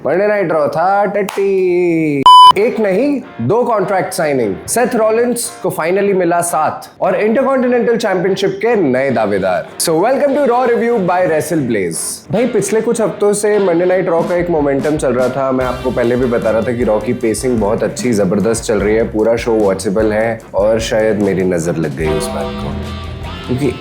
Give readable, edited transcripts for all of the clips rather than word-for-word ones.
Monday Night raw था टट्टी। एक नहीं दो कॉन्ट्रैक्ट साइनिंग, सेथ रॉलिंस को फाइनली मिला 7 और इंटरकॉन्टिनेंटल चैंपियनशिप के नए दावेदार। So welcome to Raw review by wrestle blaze. भाई पिछले कुछ हफ्तों से मंडे नाइट रॉ का एक मोमेंटम चल रहा था। मैं आपको पहले भी बता रहा था कि रॉ की पेसिंग बहुत अच्छी जबरदस्त चल रही है, पूरा शो वॉचेबल है और शायद मेरी नजर लग गई उस बात को, क्योंकि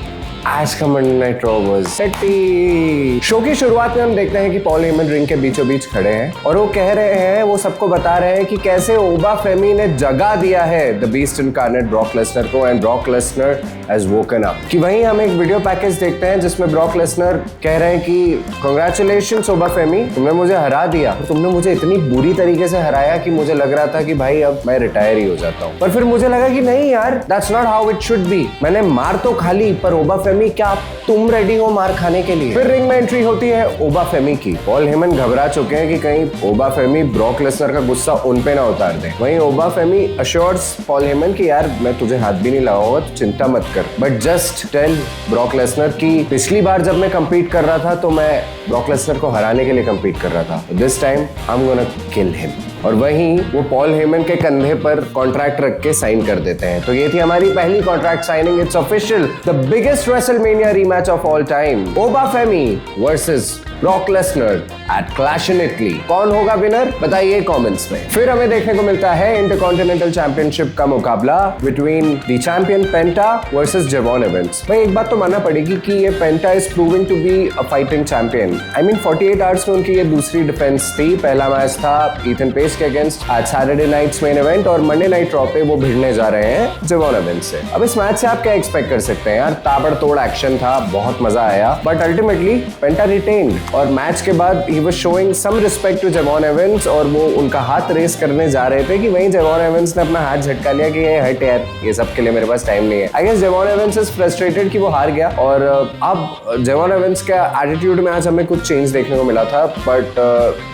आज का मंडे नाइट रॉ वाज सेटी। शो की शुरुआत में हम देखते हैं कि पॉल हेमन रिंग के बीचों बीच खड़े हैं और वो कह रहे हैं, वो सबको बता रहे हैं कि कैसे ओबा फेमी ने जगा दिया है the beast incarnate Brock Lesnar को and Brock Lesnar has woken up. कि वहीं हम एक वीडियो पैकेज देखते हैं जिसमें ब्रॉक लेसनर कह रहे हैं कि कांग्रेचुलेशंस ओबा फेमी, तुमने मुझे हरा दिया, तुमने मुझे इतनी बुरी तरीके से हराया कि मुझे लग रहा था कि भाई अब मैं रिटायर ही हो जाता हूँ। पर फिर मुझे लगा कि नहीं यार, that's not how it should be. मैंने मार तो खा ली, पर ओबा फेमी क्या तुम रेडी हो मार खाने के लिए? फिर रिंग में एंट्री होती है ओबा फेमी की। पॉल हेमन घबरा चुके हैं कि कहीं ओबा फेमी ब्रॉक लेसनर का गुस्सा उन पे ना उतार दे। वहीं ओबा फेमी अश्योर्स पॉल हेमन कि यार मैं तुझे हाथ भी नहीं लगाऊंगा, तो चिंता मत कर, but just tell Brock Lesnar कि पिछली बार जब मैं कंपीट कर रहा था तो मैं ब्रॉक लेसनर को हराने के लिए कंपीट कर रहा था, this time I am gonna kill him. और वहीं वो पॉल हेमन के कंधे पर कॉन्ट्रैक्ट रख के साइन कर देते हैं। तो ये थी हमारी पहली contract signing. It's official, the biggest WrestleMania rematch of all time, Oba Femi versus Brock Lesnar at Clash in Italy. कौन होगा विनर बताइए कमेंट्स में। फिर हमें देखने को मिलता है इंटरकॉन्टिनेंटल चैंपियनशिप का मुकाबला between the champion Penta versus Je'Von Evans. भाई एक बात तो मानना पड़ेगी कि ये Penta is proving to be a fighting champion. I mean 48 hours में उनकी ये दूसरी डिफेंस थी। पहला मैच था ईथन पेस के अगेंस्ट आज सैटरडे नाइट्स मेन इवेंट, और मंडे नाइट रॉ पे वो भिड़ने जा रहे हैं जेवॉन एवंस से। अब इस मैच से आप क्या एक्सपेक्ट कर सकते हैं यार? ताबड़तोड़ एक्शन था, बहुत मजा आया, बट अल्टीमेटली पेंटा रिटेन्ड। और मैच के बाद ही was showing some respect to Je'Von Evans और वो उनका हाथ रेस करने जा रहे थे कि वहीं जेवॉन एवंस ने अपना हाथ झटका लिया कि ये हट यार, ये सब के लिए मेरे पास टाइम नहीं है। I guess Je'Von Evans is frustrated कि वो हार गया, और अब जेवॉन एवंस का एटीट्यूड में आज हमें कुछ चेंज देखने को मिला था, but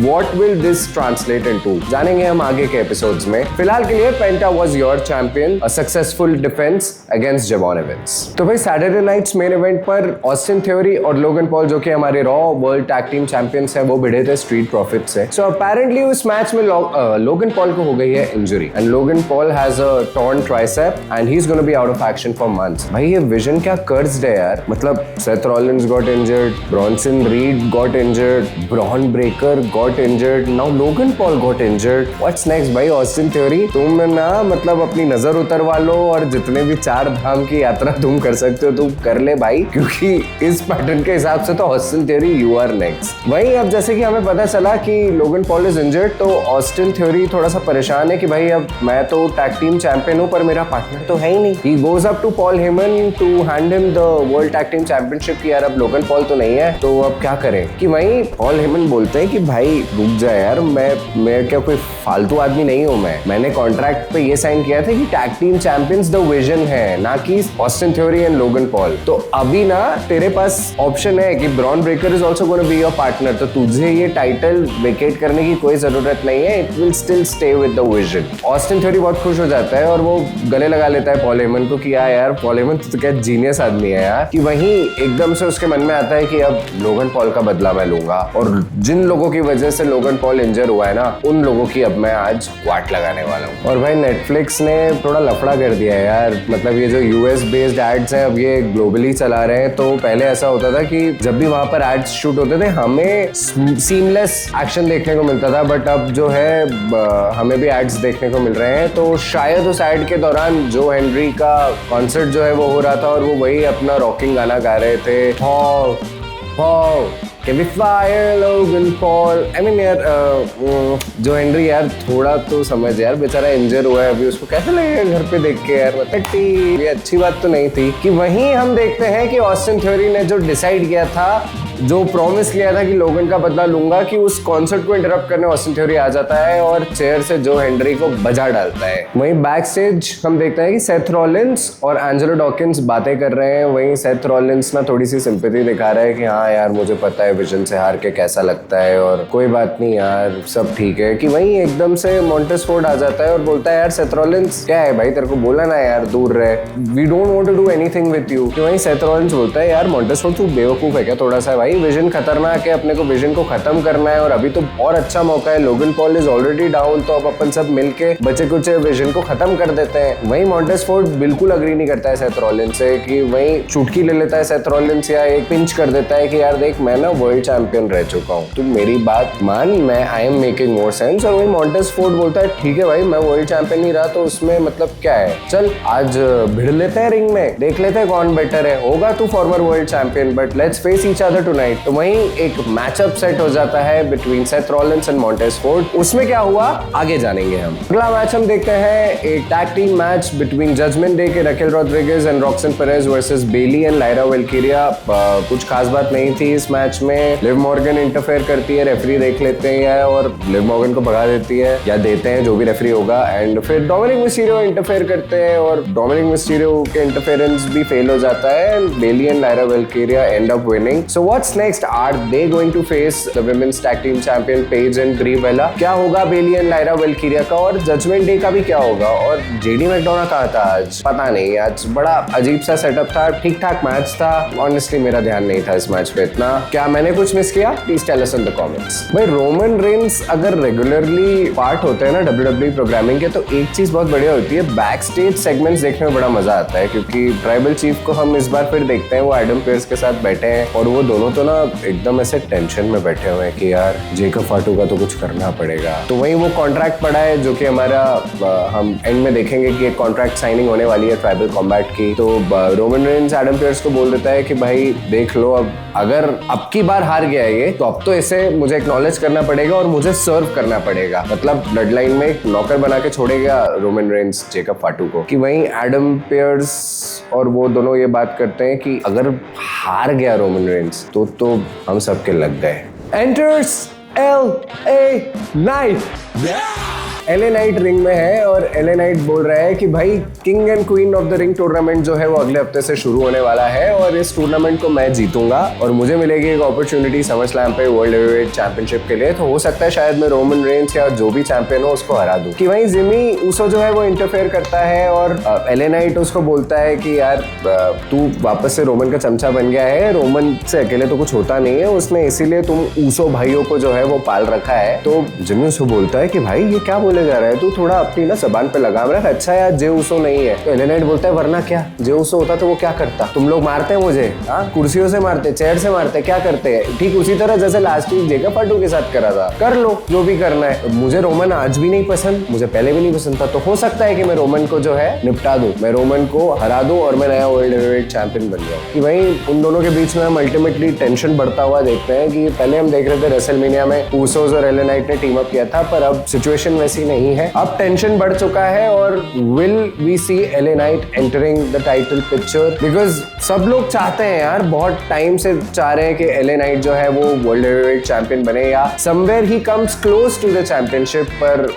What will this translate into? जानेंगे हम आगे के एपिसोड्स में। फिलहाल के लिए Penta was your champion, a successful defense against Je'Von Evans. तो भाई सैटरडे नाइट्स मेन इवेंट पर ऑस्टिन थ्योरी और लोगन पॉल, जो कि हमारे Raw World Tag Team Champions हैं, वो भिड़े थे स्ट्रीट प्रॉफिट्स से। सो अपेरेंटली उस मैच में लोगन पॉल को हो गई है injury and Logan Paul has a torn tricep and he is gonna be out of action for months. भाई ये विजन क्या कर्स्ड है यार। मतलब Seth Rollins got injured, Bronson read got injured, Bron Breakker got injured, now Logan Paul got injured. What's next भाई? Austin theory तुम ना मतलब अपनी नजर उतरवा लो और जितने भी 4 धाम की यात्रा तुम कर सकते हो तुम कर ले भाई, क्योंकि इस पैटर्न के हिसाब से तो Austin Theory you are next. वहीं अब जैसे कि हमें पता चला कि लोगन पॉल इज इंजर्ड, तो ऑस्टिन थ्योरी थोड़ा सा परेशान है कि भाई अब मैं तो टैग टीम चैंपियन हूँ पर मेरा पार्टनर तो है ही नहीं। He goes up to Paul Heyman to hand him the World Tag Team Championship कि यार अब लोगन पॉल तो नहीं है, तो अब क्या करें? कि वहीं पॉल हेमन बोलते हैं कि भाई रुक जा यार, मैं क्या कोई फालतू आदमी नहीं हूं। मैंने कॉन्ट्रैक्ट पे ये साइन किया था कि tag Team champions the vision है, ना कि Austin theory and Logan Paul. तो अभी ना तेरे पास ऑप्शन है कि Bron Breakker is also gonna be your partner, तो तुझे ये टाइटल वेकेट करने की कोई जरूरत नहीं है, it will still stay with the vision. Austin theory बहुत खुश हो जाता है और वो गले लगा लेता है पॉल हेमन को कि यार पॉल हेमन तो क्या जीनियस आदमी है यार। कि वहीं एकदम से उसके मन में आता है कि अब लोगन पॉल का बदला मैं लूंगा, और जिन लोगों की वजह से लोगन पॉल इंजर हुआ है ना, उन लोगों की अब मैं आज वाट लगाने वाला हूँ। और भाई नेटफ्लिक्स ने थोड़ा लफड़ा कर दिया है यार। मतलब ये जो यूएस बेस्ड एड्स हैं अब ये ग्लोबली चला रहे हैं। तो पहले ऐसा होता था कि जब भी वहां पर एड्स शूट होते थे हमें सीमलेस एक्शन देखने को मिलता था, बट अब जो है हमें भी एड्स देखने को मिल रहे हैं। तो शायद उस एड के दौरान जो हेनरी का कॉन्सर्ट जो है वो हो रहा था और वो वही अपना रॉकिंग गाना गा रहे थे, Can we fire Logan Paul? I mean यार जो हेनरी यार थोड़ा तो समझ यार, बेचारा इंजर हुआ है अभी, उसको कैसे लगेगा घर पे देख के यार? मतलब ये अच्छी बात तो नहीं थी। कि वहीं हम देखते हैं कि ऑस्टिन थ्योरी ने जो डिसाइड किया था, जो प्रॉमिस किया था कि लोगन का बदला लूंगा, कि उस कॉन्सर्ट को इंटरप्ट करने ऑस्टिन थ्योरी आ जाता है और चेयर से जो हेनरी को बजा डालता है। वहीं बैक स्टेज हम देखते हैं कि सेथ रॉलिंस और एंजेलो डॉकिंस बातें कर रहे हैं। वहीं सेथ रॉलिंस ना थोड़ी सी सिंपैथी दिखा रहा है कि हाँ यार मुझे पता है विजन से हार के कैसा लगता है और कोई बात नहीं यार सब ठीक है। कि वहीं एकदम से मॉन्टेस फोर्ड आ जाता है और बोलता है यार सेथ रॉलिंस क्या है भाई, तेरे को बोला ना यार दूर रहे, we don't want to do anything with you. कि वहीं सेथ रॉलिंस बोलता है यार मॉन्टेस फोर्ड तू बेवकूफ है क्या थोड़ा सा भाई, भाई विजन खतरनाक है, अपने को विजन को खत्म करना है और अभी तो और अच्छा मौका है, लोगन पॉल इज ऑलरेडी डाउन, तो अब अपन सब मिलके बचे कुछ विजन को खत्म कर देते हैं। वहीं मॉन्टेस फोर्ड बिल्कुल अग्री नहीं करता है सेथ रॉलिंस से कि वहीं चुटकी ले लेता है सेथ रॉलिंस या एक पिंच कर देता है कि यार देख मैं ना वर्ल्ड चैंपियन रह चुका हूँ, तू मेरी बात मान, मैं I am making more sense. और वहीं मॉन्टेस फोर्ड बोलता है ठीक है भाई मैं वर्ल्ड चैंपियन नहीं रहा तो उसमें मतलब क्या है, चल आज भिड़ लेते हैं रिंग में, देख लेते हैं कौन बेटर है, होगा तू farmer world champion but let's face each other tonight. तो वहीं एक मैचअप सेट हो जाता है between Seth Rollins and Montez Ford. उसमें क्या हुआ आगे जानेंगे हम। अगला मैच हम देखते हैं एक tag team match between Judgment Day के Raquel Rodriguez and Roxanne Perez versus Bayley and Lyra Valkyria. कुछ खास बात नहीं थी इस मैच में, लिव मॉर्गन इंटरफेयर करती है, रेफरी देख लेते हैं और लिव मॉर्गन को भगा देती है या देते हैं जो भी रेफरी होगा, एंड फिर डोमिनिक मिस्टीरियो इंटरफेयर करते हैं और डोमिनिक मिस्टीरियो के इंटरफेरेंस भी फेल हो जाता है and Bayley and Lyra Valkyria end up winning. So what's next, are they going to face the women's tag team champion Paige and Brie Bella? क्या होगा बेली एंड लायरा वेल्किरिया का, और judgement day का भी क्या होगा? और जेडी मैकडोना कहा था आज, पता नहीं, आज बड़ा अजीब सा सेटअप था, ठीक ठाक मैच था, ऑनेस्टली मेरा ध्यान नहीं था इस मैच पे इतना, क्या मैंने कुछ मिस किया? Please tell us in the comments. भाई रोमन रेंस अगर रेगुलरली पार्ट होते हैं ना WWE प्रोग्रामिंग के तो एक चीज बहुत बढ़िया होती है, बैक स्टेज सेगमेंट्स देखने में बड़ा मजा आता है, क्योंकि ट्राइबल चीफ को हम इस बार फिर देखते हैं वो एडम पेयर्स के साथ बैठे हैं और वो दोनों तो ना एकदम ऐसे टेंशन में बैठे हुए हैं कि यार जेकब फाटू का तो कुछ करना पड़ेगा। तो वहीं वो कॉन्ट्रैक्ट पड़ा है जो कि हमारा हम एंड में देखेंगे कि एक कॉन्ट्रैक्ट साइनिंग होने वाली है ट्राइबल कॉम्बैट की। तो रोमन रेंस एडम पेयर्स को बोल देता है कि भाई देख लो, अब अगर अब की बार हार गया ये तो अब तो इसे मुझे एक्नॉलेज करना पड़ेगा और मुझे सर्व करना पड़ेगा, मतलब ब्लड लाइन में एक नौकर बना के छोड़ेगा रोमन रेंस जेकब फाटू को। कि वहीं एडम पेयर्स और वो दोनों ये बात करते हैं कि अगर हार गया रोमन रेंस तो हम सबके लग गए। Enters LA night. LA night ring में है और LA नाइट बोल रहा है कि भाई king and queen of the ring tournament जो है वो अगले हफ्ते से शुरू होने वाला है और इस टूर्नामेंट को मैं जीतूंगा और मुझे मिलेगी एक अपॉर्चुनिटी समरस्लैम पे वर्ल्ड हेवीवेट चैंपियनशिप के लिए। तो हो सकता है शायद मैं रोमन रेंस या जो भी चैंपियन हो उसको हरा दूं। कि वहीं जिमी ऊसो जो है वो इंटरफेयर करता है और LA नाइट उसको बोलता है कि यार तू वापस से रोमन का चमचा बन गया है, रोमन से अकेले तो कुछ होता नहीं है, उसने इसीलिए तुम ऊसो भाइयों को जो है वो पाल रखा है। तो जिमी उसको बोलता है कि भाई ये क्या बोले जा रहा है, तू थोड़ा अपनी ना जबान पे लगाम रख, अच्छा यार जे ऊसो नहीं है। तो LA नाइट बोलता है वरना क्या, जे ऊसो होता तो वो क्या करता, तुम लोग मारते हैं मुझे, हाँ कुर्सियों से मारते, चेयर से मारते, क्या करते हैं, ठीक उसी तरह जैसे लास्ट वीक जेकब फाटू के साथ करा था, कर लो जो भी करना है। मुझे रोमन आज भी नहीं पसंद, मुझे पहले भी नहीं पसंद था, तो हो सकता है कि मैं रोमन को जो है निपटा दूं, मैं रोमन को हरा दूं और मैं नया वर्ल्ड हेवीवेट चैंपियन बन जाऊं। कि वहीं उन दोनों के बीच में हम अल्टीमेटली टेंशन बढ़ता हुआ देखते हैं कि पहले हम देख रहे थे रेसलमेनिया में ऊसोस और LA नाइट ने टीम अप किया था, पर अब सिचुएशन वैसी नहीं है, अब टेंशन बढ़ चुका है और will we see LA Knight entering the title picture? Because सब लोग चाहते हैं यार, बहुत टाइम से चाह रहे हैं कि LA नाइट जो है वो वर्ल्ड हेवीवेट चैंपियन बने या समवेयर ही comes close to the championship, पर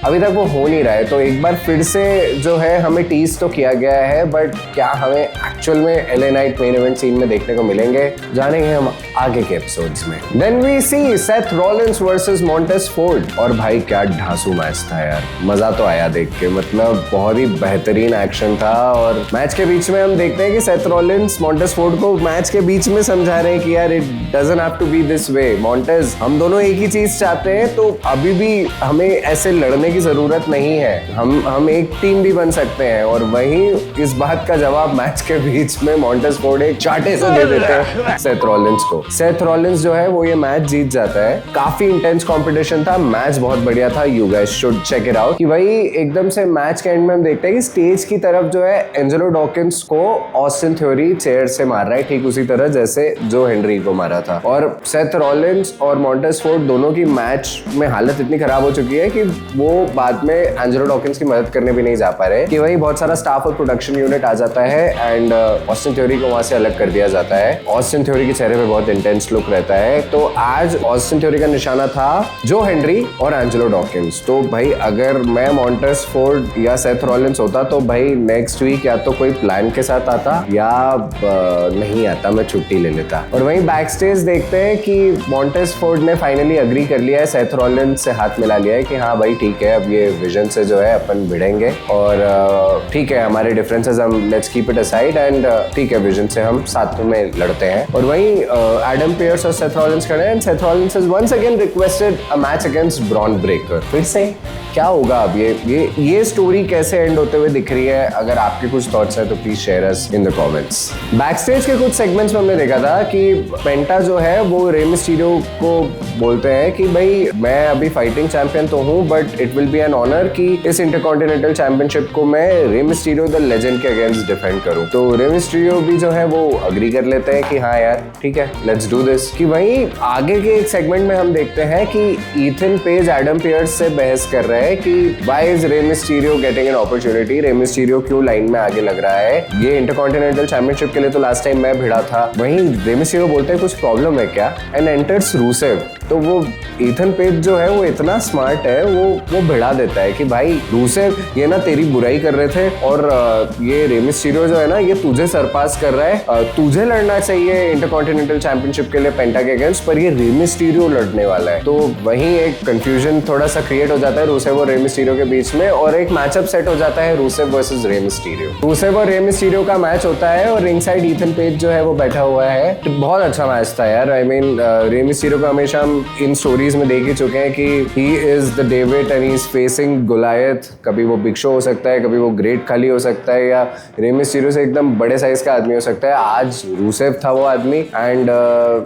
अभी तक वो हो नहीं रहा है। तो एक बार फिर से जो है हमें टीज तो किया गया है, बट क्या हमें एक्चुअल में LA Knight main event scene में देखने को मिलेंगे, जानेंगे हम आगे के एपिसोड्स में। Then we see Seth Rollins versus Montez Ford, और भाई क्या ढांसू मैच था यार, मजा तो आया देख के, मतलब बहुत ही बेहतरीन एक्शन था। और मैच के बीच में हम देखते हैं कि सेथ रॉलिंस मॉन्टेस फोर्ड को मैच के बीच में समझा रहे हैं कि यार it doesn't have to be this way, Montez हम दोनों एक ही चीज चाहते हैं, तो अभी भी हमें ऐसे लड़ने की जरूरत नहीं है, हम एक टीम भी बन सकते हैं। और वहीं इस बात का जवाब मैच के बीच में मॉन्टेस फोर्ड एक चाटे से दे देते हैं सेथ रॉलिंस को। सेथ रॉलिंस जो है वो ये मैच जीत जाता है। काफी इंटेंस कंपटीशन था, मैच बहुत बढ़िया था, you guys should check it out. कि वही एकदम से मैच के एंड में हम देखते हैं कि स्टेज की तरफ जो है एंजेलो डॉकिंस को ऑस्टिन थ्योरी चेयर से मार रहा है, ठीक उसी तरह जैसे जो हेनरी को मारा था। और सेथ रॉलिंस और मॉन्टेस फोर्ड दोनों की मैच में हालत इतनी खराब हो चुकी है कि वो बाद में एंजेलो डॉकिंस की मदद करने भी नहीं जा पा रहे। कि वही बहुत सारा स्टाफ और प्रोडक्शन यूनिट आ जाता है एंड ऑस्टिन थ्योरी को वहां से अलग कर दिया जाता है। ऑस्टिन थ्योरी के चेहरे पे बहुत इंटेंस लुक रहता है। तो आज ऑस्टिन थ्योरी का निशाना था जो हेनरी और एंजेलो डॉकिंस। तो भाई अगर मैं मॉन्टेस फोर्ड या सेथ रॉलिंस होता तो भाई नेक्स्ट वीक या तो कोई प्लान के साथ आता या नहीं आता, मैं छुट्टी ले लेता। और वहीं बैक स्टेज देखते हैं कि मॉन्टेस फोर्ड ने फाइनली अग्री कर लिया है, सेथ रॉलिंस से हाथ मिला लिया है कि हाँ भाई ठीक है अब ये विजन से जो है अपन भिड़ेंगे और ठीक है हमारे डिफरेंसेस हम let's keep it aside and ठीक है विजन से हम साथ में लड़ते हैं। और वहीं एडम पियर्स और सेथ रॉलिंस खड़े हैं। Seth Rollins has once again requested a match against Bron Breakker. फिर से क्या होगा अब ये स्टोरी कैसे एंड होते हुए दिख रही है? अगर आपके कुछ थॉट्स हैं तो please share us in the comments. Backstage के कुछ सेगमेंट्स में हमने देखा था कि पेंटा जो है वो रे मिस्टीरियो को बोलते हैं कि भाई मैं अभी फाइटिंग चैंपियन तो हूँ but it will be an honour कि इस इंटरकॉन्टिनेंटल चैंपियनशिप को मैं रे मिस्टीरियो द लेजेंड के अगेंस्ट डिफेंड करूँ। तो रे मिस्टीरियो भी जो है वो अग्री कर लेते हैं कि हाँ यार ठीक है लेट्स डू दिस। कि वहीं आगे के एक सेगमेंट में हम देखते हैं कि ईथन पेज एडम पियर्स से बहस कर रहे हैं कि why is Rey Mysterio getting an opportunity, Rey Mysterio क्यों लाइन में आगे लग रहा है, ये इंटरकॉन्टिनेंटल चैंपियनशिप के लिए तो लास्ट टाइम मैं भिड़ा था। वहीं रे मिस्टीरियो बोलते हैं कुछ प्रॉब्लम है क्या एंड एंटर्स रूसेव। तो वो ईथन पेज जो है वो इतना स्मार्ट है वो भिड़ा देता है कि भाई रूसेव ये ना तेरी बुराई कर रहे थे और ये रे मिस्टीरियो जो है ना ये तुझे सरपास कर रहा है, तुझे लड़ना चाहिए इंटरकॉन्टिनेंटल चैंपियनशिप के लिए पेंटा के अगेंस्ट, पर ये रे मिस्टीरियो लड़ने वाला है। तो वहीं एक कंफ्यूजन थोड़ा सा क्रिएट हो जाता है रूसेव और रे मिस्टीरियो के बीच में और एक मैचअप सेट हो जाता है Rusev versus Rey Mysterio. Rusev और रे मिस्टीरियो का मैच होता है और रिंग साइड ईथन पेज जो है वो बैठा हुआ है। तो बहुत अच्छा मैच था यार। आई मीन रे मिस्टीरियो को हमेशा हम इन स्टोरीज में देख ही चुके हैं कि he is the David and he is facing Goliath. कभी वो बिग शो हो सकता है, कभी वो ग्रेट खाली हो सकता है या रे मिस्टीरियो से एकदम बड़े साइज का आदमी हो सकता है। आज रूसेव था वो आदमी and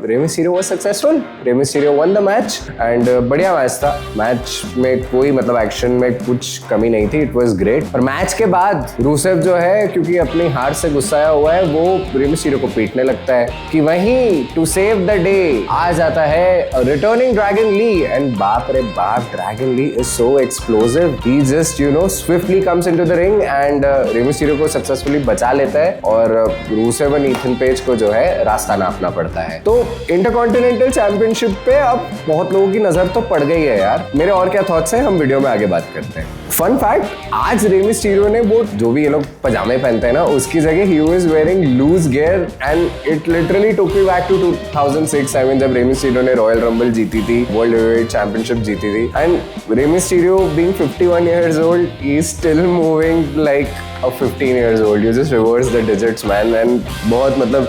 Rey Mysterio was successful. Rey Mysterio one the match and बढ़िया मैच था। मैच में कोई मतलब एक्शन में कुछ कमी नहीं थी, इट वाज ग्रेट। और मैच के बाद रूसेव जो है क्योंकि अपनी हार से गुस्साया हुआ है वो रे मिस्टीरियो को पीटने लगता है कि वहीं टू सेव द डे आ जाता है रिटर्निंग ड्रैगन ली एंड बाप रे बाप Dragon Lee is so explosive. He just you know swiftly comes into the ring and Rey Mysterio को सक्सेसफुली बचा लेता है और रूसेव और ईथन पेज को जो है रास्ता नापना पड़ता है। तो इंटरकॉन्टिनेंटल चैंपियनशिप पे अब बहुत लोगों की नजर तो पड़ गई है यार। मेरे और क्या थॉट्स हैं हम वीडियो में आगे बात करते हैं। फन फैक्ट, आज रे मिस्टीरियो ने वो जो भी ये लोग पजामे पहनते हैं ना उसकी जगह he was wearing loose gear and it literally took me back to 2006 I mean जब रे मिस्टीरियो ने रॉयल रंबल जीती थी, वर्ल्ड हेवीवेट चैंपियनशिप जीती थी and Rey Mysterio being 51 years old he is still moving like a 15 years old. You just reverse the digits man and बहुत मतलब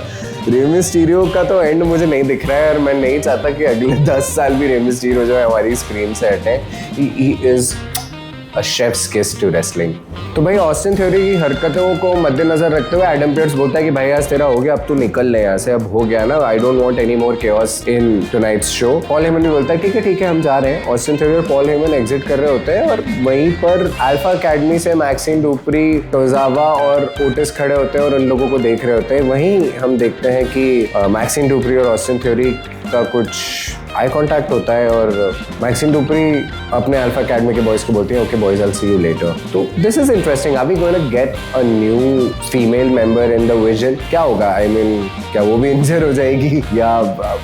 Rey Mysterio का तो एंड मुझे नहीं दिख रहा है और मैं नहीं चाहता कि अगले 10 साल भी रे मिस्टीरियो जो है हमारी स्क्रीन से हटे। He is a chef's kiss to wrestling. तो भाई ऑस्टिन थ्योरी की हरकतों को मद्देनजर रखते हुए एडम पियर्स बोलता है कि भाई आज तेरा हो गया, अब तू निकल ले यहाँ से, अब हो गया ना, I don't want any more chaos in tonight's show. Paul Heyman भी बोलता है ठीक है हम जा रहे हैं। ऑस्टिन थ्योरी और पॉल हेमन एग्जिट कर रहे होते हैं और वहीं पर अल्फा अकेडमी से मैक्सिम डुप्री, टोजावा और ओटिस खड़े होते हैं और उन लोगों को देख रहे होते हैं। वहीं हम देखते हैं कि मैक्सिम डुप्री और ऑस्टिन थ्योरी का कुछ आई कांटेक्ट होता है और मैक्सिम डुप्री अपने अल्फा अकेडमी के बॉयज को बोलती है okay boys I see you later. तो this is interesting. Are we going to get a new female member in the vision? क्या होगा? आई मीन क्या वो भी इंजर हो जाएगी या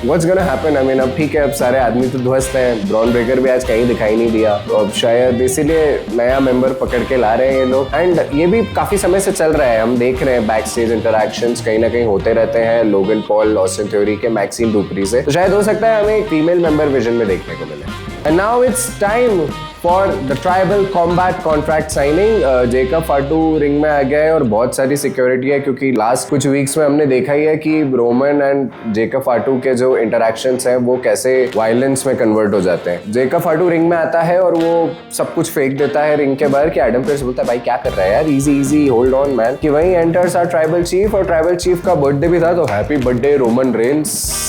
what's gonna happen? I mean अब ठीक है अब सारे आदमी तो ध्वस्त हैं, ब्रॉन ब्रेकर भी आज कहीं दिखाई नहीं दिया तो अब शायद इसीलिए नया मेंबर पकड़ के ला रहे हैं ये लोग। एंड ये भी काफी समय से चल रहा है, हम देख रहे हैं बैक स्टेज इंटरैक्शंस कहीं ना कहीं होते रहते हैं लोगन पॉल, ऑस्टिन थ्योरी के मैक्सिम डुप्री से। तो शायद हो सकता है हमें फीमेल मेंबर विजन में देखने को मिले। And now it's time for the tribal combat contract signing. Jacob फाटू ring में आ गया है और बहुत सारी सिक्योरिटी है क्योंकि लास्ट कुछ वीक्स में हमने देखा ही है कि रोमन एंड जेकब फाटू के जो इंटरैक्शंस हैं वो कैसे वायलेंस में कन्वर्ट हो जाते हैं। जेकब फाटू रिंग में आता है और वो सब कुछ फेंक देता है रिंग के बाहर कि एडम पियर्स बोलता है भाई क्या कर रहा है यार, easy easy hold on man. कि वहीं एंटर्स आवर ट्राइबल चीफ और ट्राइबल चीफ का बर्थडे भी था तो हैप्पी बर्थडे रोमन रेंस।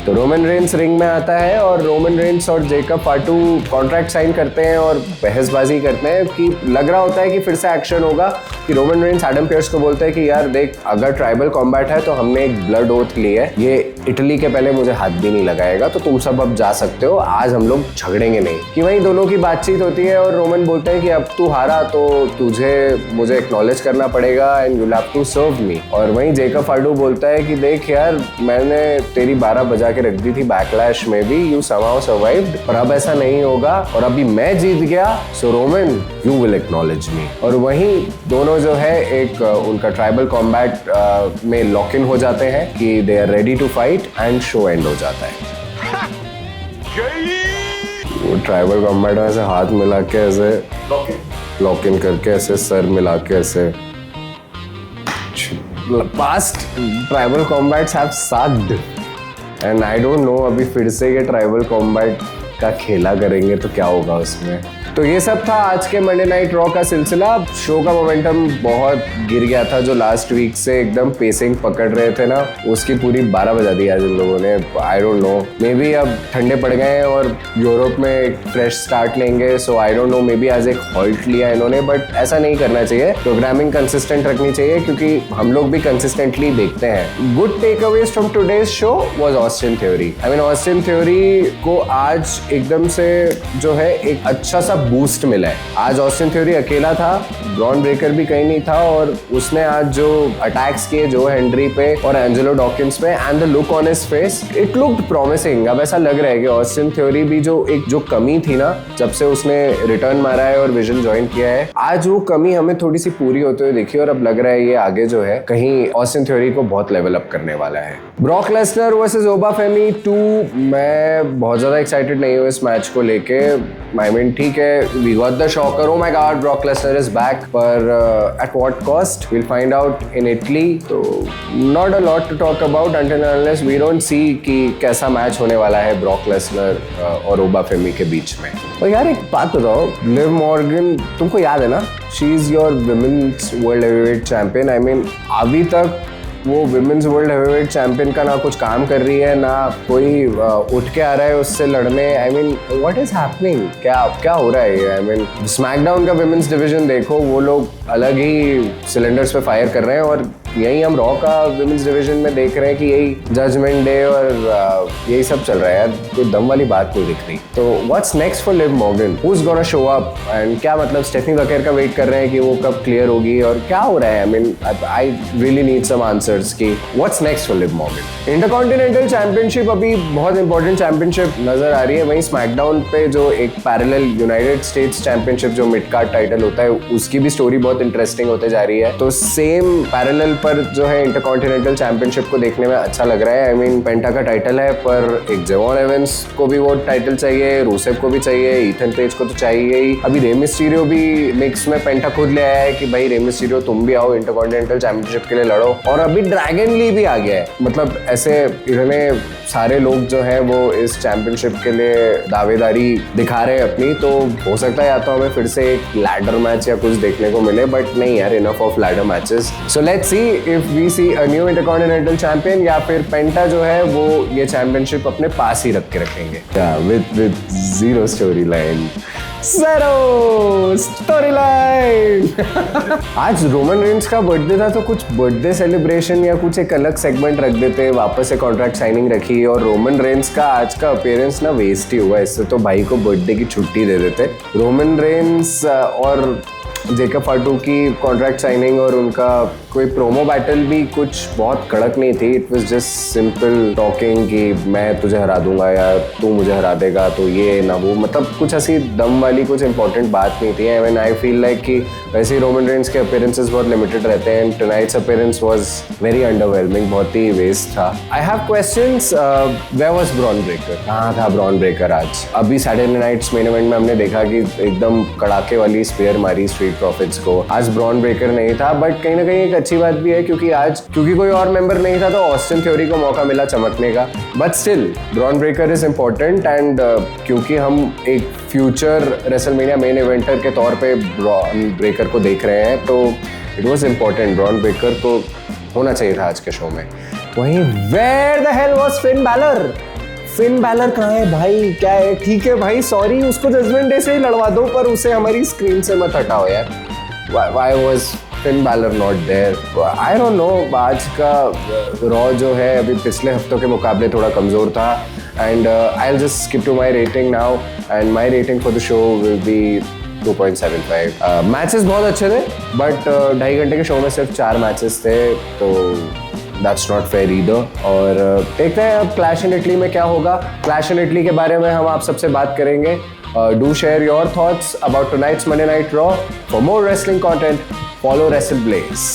तो रोमन रेंस रिंग में आता है और रोमन रेंस और जेकब फाटू कॉन्ट्रैक्ट साइन करते हैं और बहसबाजी करते हैं कि लग रहा होता है कि फिर से एक्शन होगा। कि रोमन रेंस एडम पियर्स को बोलते हैं कि यार देख अगर ट्राइबल कॉम्बैट है तो हमने एक ब्लड ओथ ली है, ये इटली के पहले मुझे हाथ भी नहीं लगाएगा तो तुम सब अब जा सकते हो, आज हम लोग झगड़ेंगे नहीं। कि वहीं दोनों की बातचीत होती है और रोमन बोलते हैं कि अब तू हारा तो मुझे एक्नॉलेज करना पड़ेगा and you have to serve me. और वहीं जेकब फाटू बोलता है कि देख यार मैंने तेरी 12 बजा के रख दी थी बैकलैश में भी, यू समहाउ सर्वाइव्ड, और अब ऐसा नहीं होगा और अभी मैं जीत गया so Roman you will acknowledge me. और वहीं दोनों जो है एक उनका ट्राइबल कॉम्बैट में लॉक इन हो जाते हैं कि they are ready to fight and show end हो जाता है। वो ट्राइबल कॉम्बैट में ऐसे हाथ मिला के ऐसे लॉक इन करके ऐसे सर मिला के ऐसे past tribal combats have sucked and I don't no अभी फिर से ये ट्राइबल कॉम्बैट का खेला करेंगे तो क्या होगा उसमें। तो ये सब था आज के मंडे नाइट रॉ का सिलसिला। शो का मोमेंटम बहुत गिर गया था, जो लास्ट वीक से एकदम पेसिंग पकड़ रहे थे ना, उसकी पूरी 12 बजा दी आज इन लोगों ने। आई डोंट नो, मे बी अब ठंडे पड़ गए हैं और यूरोप में एक फ्रेश स्टार्ट लेंगे, so I don't know, maybe आज एक हॉल्ट लिया इन्होंने, बट ऐसा नहीं करना चाहिए। प्रोग्रामिंग कंसिस्टेंट रखनी चाहिए क्योंकि हम लोग भी कंसिस्टेंटली देखते हैं। Good takeaways from today's show was Austin Theory. I mean Austin Theory को आज एकदम से जो है एक अच्छा सा बूस्ट मिला है। आज ऑस्टिन थ्योरी अकेला था, ब्रॉन ब्रेकर भी कहीं नहीं था, और उसने आज जो अटैक्स किए जो हेनरी पे और एंजेलो डॉकिंस पे, and the look on his face, it looked promising. अब ऐसा लग रहा है कि ऑस्टिन थ्योरी भी जो कमी थी ना जब से उसने रिटर्न मारा है और विजन ज्वाइन किया है, आज वो कमी हमें थोड़ी सी पूरी होते हुए देखी, और अब लग रहा है ये आगे जो है कहीं ऑस्टिन थ्योरी को बहुत लेवल अप करने वाला है। ब्रॉक लेसनर वर्सेस ओबाफेमी 2, मैं बहुत ज्यादा एक्साइटेड नहीं हूँ इस मैच को लेके। आई मीन ठीक है, we got the shocker, oh my god, Brock Lesnar is back, पर at what cost? We'll find out in Italy. तो not a lot to talk about until unless we don't see कि कैसा match होने वाला है Brock Lesnar और ओबाफेमी के बीच में। और यार एक बात बताओ, लिव मॉर्गन तुमको याद है ना, she is your women's world heavyweight champion. I mean अभी तक वो विमेन्स वर्ल्ड हेवीवेट चैंपियन का ना कुछ काम कर रही है, ना कोई उठ के आ रहा है उससे लड़ने। I mean what is happening, क्या हो रहा है ये। आई मीन स्मैकडाउन का विमेन्स डिवीजन देखो, वो लोग अलग ही सिलेंडर्स पे फायर कर रहे हैं, और यही हम रॉ का विमेन्स डिवीजन में देख रहे हैं कि यही जजमेंट डे और यही सब चल रहा है यार, कोई दम वाली बात नहीं दिख रही। तो what's next for Liv Morgan, who is gonna show up, and क्या मतलब स्टेफनी बकेर का वेट कर रहे हैं कि वो कब क्लियर होगी और क्या हो रहा है। I mean I really need some answers कि what's next for Liv Morgan. Intercontinental championship अभी बहुत इंपॉर्टेंट चैंपियनशिप नजर आ रही है। वहीं स्मैकडाउन पे जो एक पैरेलल यूनाइटेड स्टेट्स चैंपियनशिप जो मिड कार्ड टाइटल होता है, उसकी भी स्टोरी बहुत इंटरेस्टिंग होते जा रही है। तो सेम पैरेलल पर जो है इंटरकॉन्टिनेंटल चैंपियनशिप को देखने में अच्छा लग रहा है। आई मीन पेंटा का टाइटल है, पर एक जेवॉन एवंस को भी वो टाइटल चाहिए, रूसेव को भी चाहिए, ईथन पेज को तो चाहिए ही। अभी रे मिस्टीरियो भी मिक्स में पेंटा खुद ले आया है कि भाई रे मिस्टीरियो तुम भी आओ इंटरकॉन्टिनेंटल चैंपियनशिप के लिए लड़ो। और अभी ड्रैगन ली भी आ गया है। मतलब ऐसे इन्होंने सारे लोग जो है वो इस चैंपियनशिप के लिए दावेदारी दिखा रहे हैं अपनी। तो हो सकता है या तो हमें फिर से एक लैडर मैच या कुछ देखने को मिले, बट नहीं यार, enough of ladder matches. So let's see if we see a new intercontinental champion, या फिर पेंटा जो है वो ये चैंपियनशिप अपने पास ही रख के रखेंगे with zero story line. Story line. आज रोमन रेंस का बर्थडे था, तो कुछ बर्थडे सेलिब्रेशन या कुछ एक अलग सेगमेंट रख देते, वापस से कॉन्ट्रैक्ट साइनिंग रखी, और रोमन रेंस का आज का अपीयरेंस ना वेस्ट ही हुआ। इससे तो भाई को बर्थडे की छुट्टी दे देते। रोमन रेंस और जेकब फाटू की कॉन्ट्रैक्ट साइनिंग और उनका कोई प्रोमो बैटल भी कुछ बहुत कड़क नहीं थी। It was just simple talking कि मैं तुझे हरा दूंगा या तू मुझे हरा देगा, तो ये ना वो, मतलब कुछ ऐसी दम वाली कुछ इंपॉर्टेंट बात नहीं थी। I mean I feel like कि वैसे ही रोमन रेंस के अपीयरेंसेस बहुत लिमिटेड रहते हैं, and tonight's appearance was very underwhelming, बहुत ही वेस्ट था। I have questions, where was Bron Breakker, कहाँ था ब्रॉन ब्रेकर आज। अभी सैटरडे नाइट्स मेन इवेंट में हमने देखा कि एकदम कड़ाके वाली स्पेयर मारी स्ट्रीट प्रॉफिट्स को। आज ब्रॉन ब्रेकर नहीं था, बट कहीं ना कहीं एक अच्छी बात भी है क्योंकि कोई और मेंबर नहीं था, तो ऑस्टिन थ्योरी को मौका मिला चमकने का। But still Bron Breakker is important, and क्योंकि हम एक फ्यूचर रेसलमेनिया मेन इवेंटर के तौर पे ब्रॉन ब्रेकर को देख रहे हैं, तो it was important. Bron Breakker को होना चाहिए था आज के शो में। वहीं where the hell was Finn Balor, Finn Balor कहाँ है भाई, क्या है। ठीक है भाई, सॉरी, उसको जजमेंट डे से ही लड़वा दो, पर उसे हमारी स्क्रीन से मत हटाओ यार। Why was Finn Balor not there? I don't know, आज का रॉ जो है अभी पिछले हफ्तों के मुकाबले थोड़ा कमज़ोर था, and I'll just skip to my rating now, and my rating for the show will be 2.75. Matches बहुत अच्छे थे, बट 2.5 घंटे के शो में सिर्फ 4 मैचेस थे, तो that's not fair either। और देखते हैं अब क्लैश इन इटली में क्या होगा। क्लैश इन इटली के बारे में हम आप सबसे बात करेंगे। Do share your thoughts about tonight's Monday Night Raw. For more wrestling content, follow WrestleBlaze.